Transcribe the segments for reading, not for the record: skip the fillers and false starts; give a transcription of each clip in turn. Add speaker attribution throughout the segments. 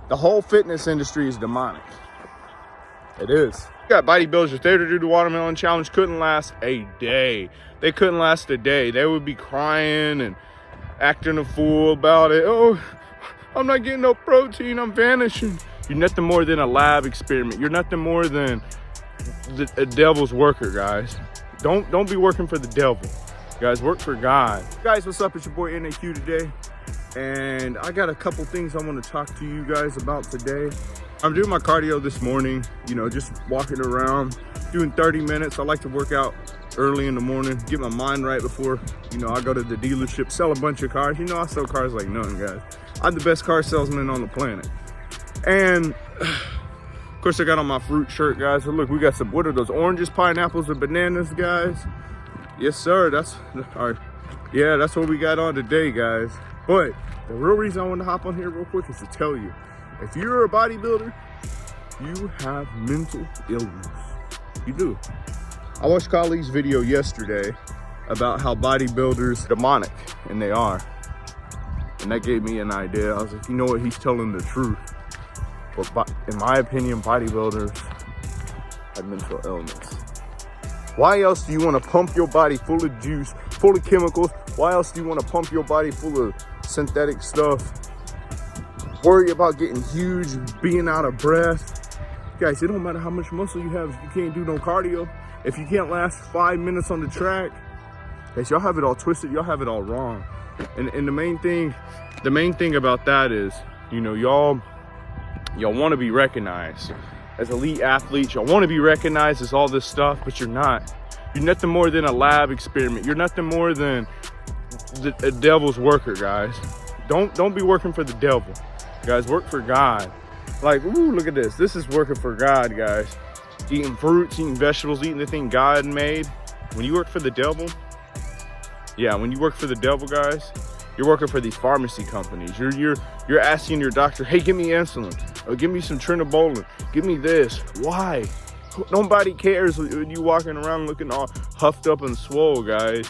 Speaker 1: The whole fitness industry is demonic. It is. You got bodybuilders that there to do the watermelon challenge, couldn't last a day. They couldn't last a day. They would be crying and acting a fool about it. Oh, I'm not getting no protein, I'm vanishing. You're nothing more than a lab experiment. You're nothing more than a devil's worker, guys. Don't be working for the devil. Guys, work for God. Guys, what's up? It's your boy NAQ today. And I got a couple things I want to talk to you guys about today. I'm doing my cardio this morning, you know, just walking around, doing 30 minutes. I like to work out early in the morning, get my mind right before, you know, I go to the dealership, sell a bunch of cars. You know, I sell cars like none, guys. I'm the best car salesman on the planet. And of course I got on my fruit shirt, guys. So look, we got some, what are those, oranges, pineapples, and bananas, guys? Yes, sir. That's our, yeah, that's what we got on today, guys. But the real reason I want to hop on here real quick is to tell you, if you're a bodybuilder, you have mental illness. You do. I watched Kali's video yesterday about how bodybuilders are demonic, and they are. And that gave me an idea. I was like, you know what, he's telling the truth. But in my opinion, bodybuilders have mental illness. Why else do you want to pump your body full of juice, full of chemicals? Why else do you want to pump your body full of synthetic stuff? Worry about getting huge, being out of breath. Guys, it don't matter how much muscle you have if you can't do no cardio. If you can't last 5 minutes on the track, guys, y'all have it all twisted. Y'all have it all wrong. And the main thing about that is, you know, y'all want to be recognized as elite athletes. Y'all want to be recognized as all this stuff, but you're not. You're nothing more than a lab experiment. You're nothing more than a devil's worker, guys. Don't be working for the devil, guys. Work for God. Like, ooh, look at this. This is working for God, guys. Eating fruits, eating vegetables, eating the thing God made. When you work for the devil, yeah, when you work for the devil, guys, you're working for these pharmacy companies. You're asking your doctor, hey, give me insulin, or give me some Trinabolin, give me this. Why? Nobody cares when you walking around looking all huffed up and swole, guys.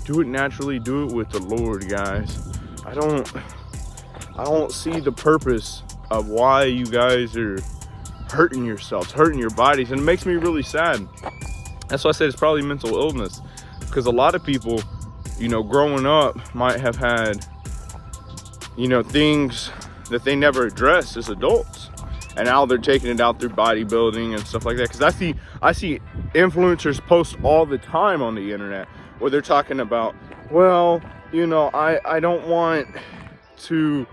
Speaker 1: Do it naturally. Do it with the Lord, guys. I don't see the purpose of why you guys are hurting yourselves, hurting your bodies, and it makes me really sad. That's why I said it's probably mental illness, because a lot of people, you know, growing up might have had, you know, things that they never addressed as adults, and now they're taking it out through bodybuilding and stuff like that. Because I see influencers post all the time on the internet where they're talking about, well, you know, I don't want to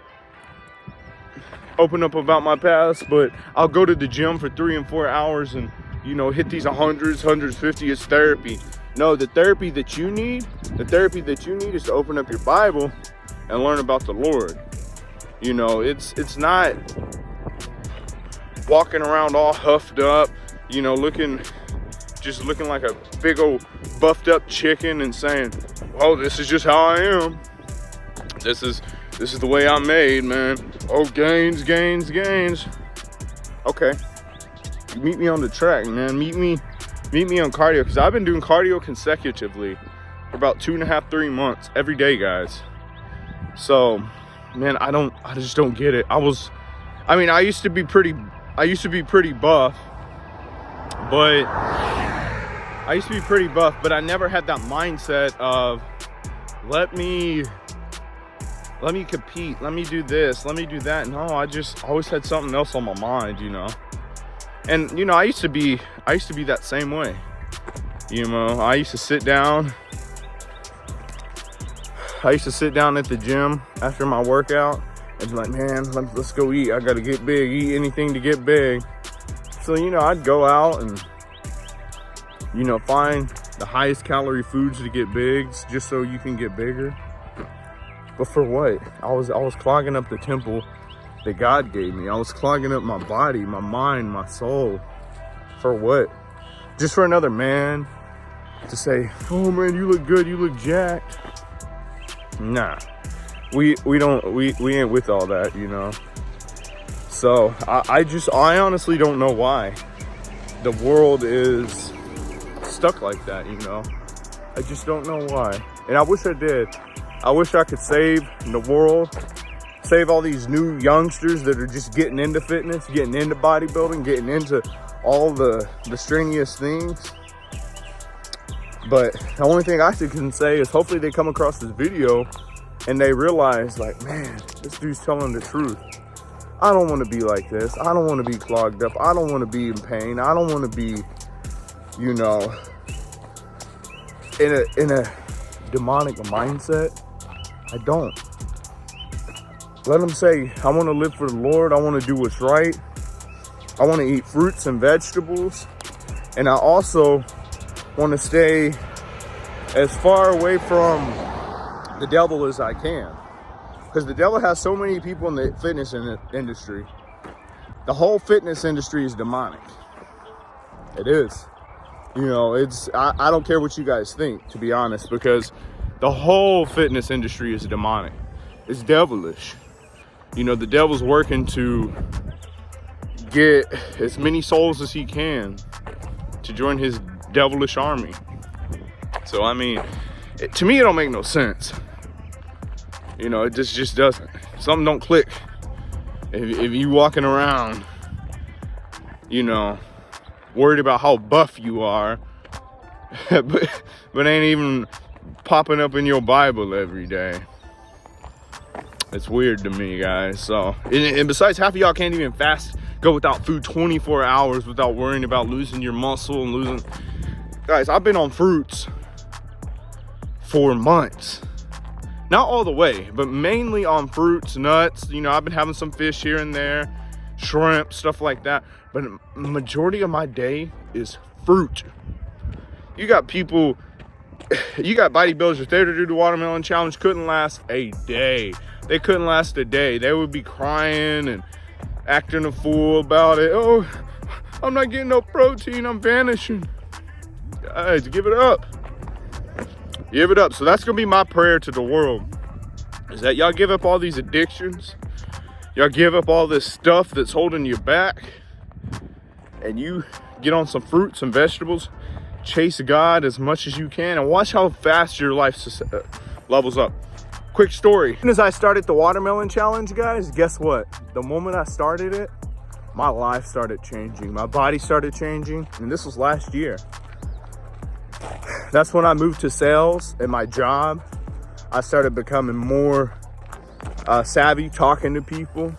Speaker 1: open up about my past, but I'll go to the gym for 3 and 4 hours and, you know, hit these 150 is therapy. No, the therapy that you need is to open up your Bible and learn about the Lord. You know, it's not walking around all huffed up, you know, looking like a big old buffed up chicken and saying, oh, this is just how I am. This is the way I'm made, man. Oh, gains. Okay. Meet me on the track, man. Meet me on cardio, because I've been doing cardio consecutively for about 2.5, 3 months every day, guys. So, man, I just don't get it. I used to be pretty buff, but I never had that mindset of let me compete, let me do this, let me do that. No, I just always had something else on my mind, you know. And, you know, I used to be that same way. You know, I used to sit down at the gym after my workout and be like, man, let's go eat. I got to get big, eat anything to get big. So, you know, I'd go out and, you know, find the highest calorie foods to get big just so you can get bigger. But for what? I was clogging up the temple that God gave me. I was clogging up my body, my mind, my soul. For what? Just for another man to say, oh man, you look good, you look jacked. Nah, we ain't with all that, you know. So I honestly don't know why the world is stuck like that, you know. I just don't know why. And I wish I did. I wish I could save the world, save all these new youngsters that are just getting into fitness, getting into bodybuilding, getting into all the strenuous things. But the only thing I can say is hopefully they come across this video and they realize, like, man, this dude's telling the truth. I don't want to be like this. I don't want to be clogged up. I don't want to be in pain. I don't want to be, you know, in a demonic mindset. I don't. Let them say, I want to live for the Lord. I want to do what's right. I want to eat fruits and vegetables. And I also want to stay as far away from the devil as I can. Because the devil has so many people in the fitness industry. The whole fitness industry is demonic. It is. You know, I don't care what you guys think, to be honest, because the whole fitness industry is demonic. It's devilish. You know, the devil's working to get as many souls as he can to join his devilish army. So, I mean, to me, it don't make no sense. You know, it just doesn't. Something don't click. If you walking around, you know, worried about how buff you are, but ain't even popping up in your Bible every day. It's weird to me, guys. So, and besides, half of y'all can't even go without food 24 hours without worrying about losing your muscle and losing. Guys, I've been on fruits for months. Not all the way, but mainly on fruits, nuts. You know, I've been having some fish here and there, shrimp, stuff like that. But majority of my day is fruit. You got people, you got bodybuilders that there to do the watermelon challenge, couldn't last a day. They couldn't last a day. They would be crying and acting a fool about it. Oh, I'm not getting no protein, I'm vanishing. Guys, give it up. Give it up. So that's gonna be my prayer to the world, is that y'all give up all these addictions, y'all give up all this stuff that's holding you back, and you get on some fruits and vegetables, chase God as much as you can, and watch how fast your life levels up. Quick story. As soon as I started the watermelon challenge, guys, guess what? The moment I started it, my life started changing. My body started changing, and this was last year. That's when I moved to sales and my job. I started becoming more savvy, talking to people.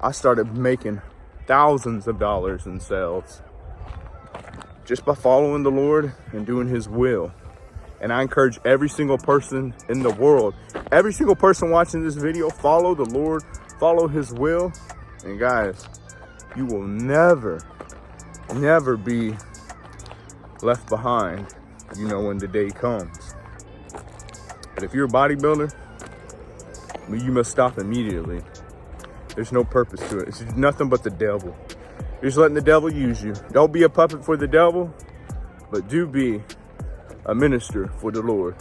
Speaker 1: I started making thousands of dollars in sales just by following the Lord and doing his will. And I encourage every single person in the world, every single person watching this video, follow the Lord, follow his will. And guys, you will never be left behind, you know, when the day comes. But if you're a bodybuilder, you must stop immediately. There's no purpose to it. It's nothing but the devil. You're just letting the devil use you. Don't be a puppet for the devil, but do be a minister for the Lord.